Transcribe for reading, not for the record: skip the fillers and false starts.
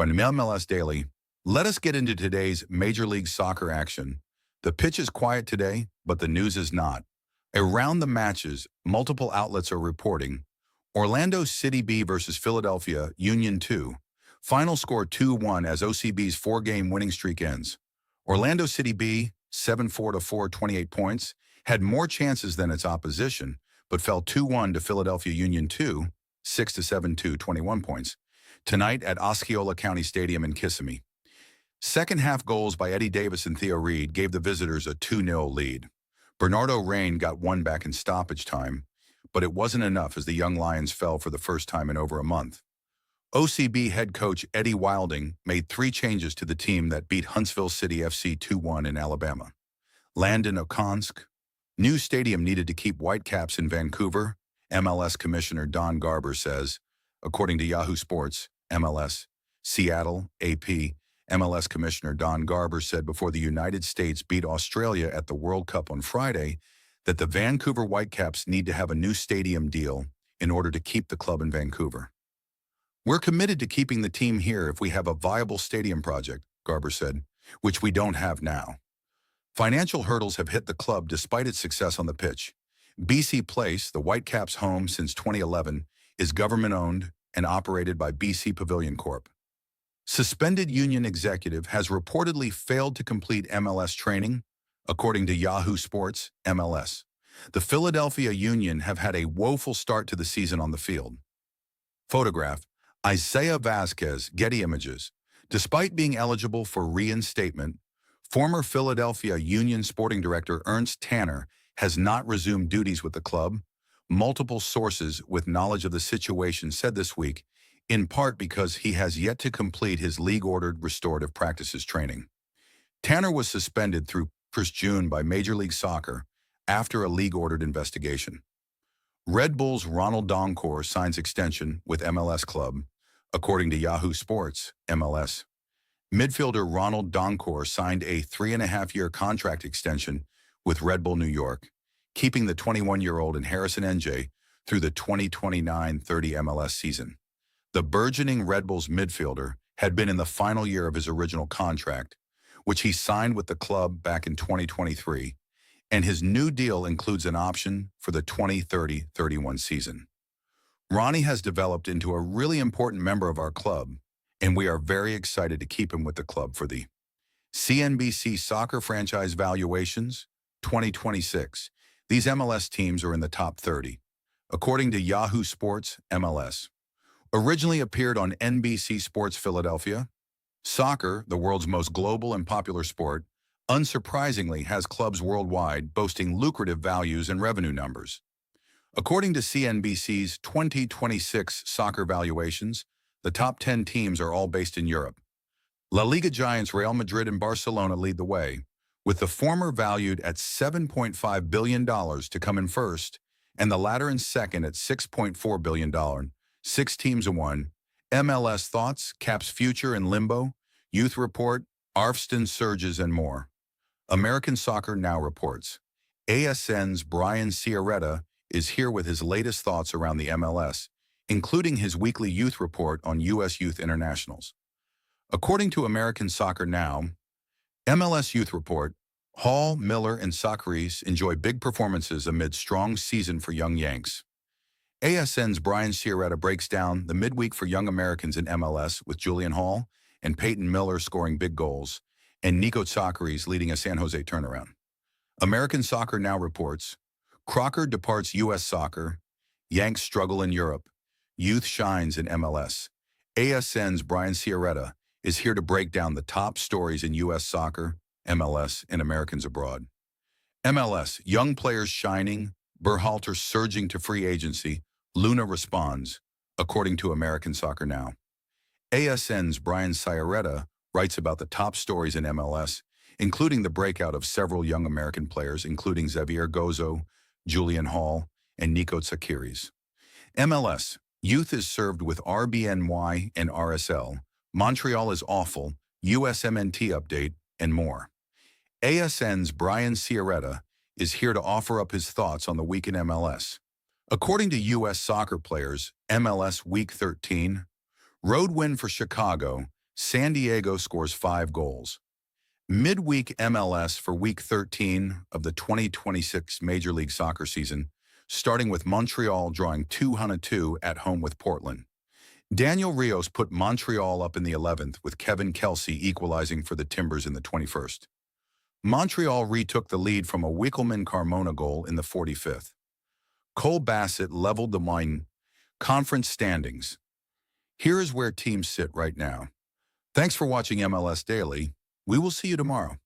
by MLS Daily. Let us get into today's Major League Soccer action. The pitch is quiet today, but the news is not. Around the matches, multiple outlets are reporting. Orlando City B versus Philadelphia Union 2. Final score 2-1 as OCB's 4-game winning streak ends. Orlando City B, 7-4-4, 28 points, had more chances than its opposition, but fell 2-1 to Philadelphia Union 2, 6-7-2, 21 points, tonight at Osceola County Stadium in Kissimmee. Second-half goals by Eddie Davis and Theo Reed gave the visitors a 2-0 lead. Bernardo Rain got one back in stoppage time, but it wasn't enough as the Young Lions fell for the first time in over a month. OCB head coach Eddie Wilding made 3 changes to the team that beat Huntsville City FC 2-1 in Alabama. Landon Okonsk. New stadium needed to keep Whitecaps in Vancouver, MLS Commissioner Don Garber says, according to Yahoo Sports, MLS. Seattle, AP, MLS Commissioner Don Garber said before the United States beat Australia at the World Cup on Friday that the Vancouver Whitecaps need to have a new stadium deal in order to keep the club in Vancouver. "We're committed to keeping the team here if we have a viable stadium project," Garber said, "which we don't have now." Financial hurdles have hit the club despite its success on the pitch. BC Place, the Whitecaps' home since 2011, is government-owned and operated by BC Pavilion Corp. Suspended union executive has reportedly failed to complete MLS training, according to Yahoo Sports, MLS. The Philadelphia Union have had a woeful start to the season on the field. Photograph, Isaiah Vasquez, Getty Images. Despite being eligible for reinstatement, former Philadelphia Union sporting director Ernst Tanner has not resumed duties with the club, multiple sources with knowledge of the situation said this week, in part because he has yet to complete his league-ordered restorative practices training. Tanner was suspended through 1st June by Major League Soccer after a league-ordered investigation. Red Bulls Ronald Donkor signs extension with MLS club, according to Yahoo Sports, MLS. Midfielder Ronald Donkor signed a 3.5-year contract extension with Red Bull New York, keeping the 21-year-old in Harrison, NJ, through the 2029-30 MLS season. The burgeoning Red Bulls midfielder had been in the final year of his original contract, which he signed with the club back in 2023, and his new deal includes an option for the 2030-31 season. Ronnie has developed into a really important member of our club, and we are very excited to keep him with the club for the CNBC Soccer Franchise Valuations 2026. These MLS teams are in the top 30, according to Yahoo Sports, MLS. Originally appeared on NBC Sports Philadelphia, soccer, the world's most global and popular sport, unsurprisingly has clubs worldwide boasting lucrative values and revenue numbers. According to CNBC's 2026 soccer valuations, the top 10 teams are all based in Europe. La Liga giants Real Madrid and Barcelona lead the way, with the former valued at $7.5 billion to come in first, and the latter in second at $6.4 billion. 6 teams in one. MLS Thoughts, Caps Future and Limbo, Youth Report, Arfsten Surges, and more. American Soccer Now reports. ASN's Brian Ciaretta is here with his latest thoughts around the MLS, including his weekly youth report on U.S. youth internationals. According to American Soccer Now, MLS Youth Report, Hall, Miller, and Tsakiris enjoy big performances amid strong season for young Yanks. ASN's Brian Ciaretta breaks down the midweek for young Americans in MLS with Julian Hall and Peyton Miller scoring big goals, and Nico Tsakiris leading a San Jose turnaround. American Soccer Now reports, Crocker departs U.S. soccer, Yanks struggle in Europe, youth shines in MLS. ASN's Brian Ciaretta is here to break down the top stories in U.S. soccer, MLS, and Americans abroad. MLS, young players shining, Berhalter surging to free agency, Luna responds, according to American Soccer Now. ASN's Brian Ciaretta writes about the top stories in MLS, including the breakout of several young American players, including Xavier Gozo, Julian Hall, and Nico Tsakiris. MLS, youth is served with RBNY and RSL, Montreal is awful, USMNT update, and more. ASN's Brian Ciaretta is here to offer up his thoughts on the week in MLS. According to U.S. soccer players, MLS Week 13, road win for Chicago, San Diego scores 5 goals. Midweek MLS for Week 13 of the 2026 Major League Soccer season, starting with Montreal drawing 2-2 at home with Portland. Daniel Rios put Montreal up in the 11th, with Kevin Kelsey equalizing for the Timbers in the 21st. Montreal retook the lead from a Wickelman-Carmona goal in the 45th. Cole Bassett leveled the wine conference standings. Here is where teams sit right now. Thanks for watching MLS Daily. We will see you tomorrow.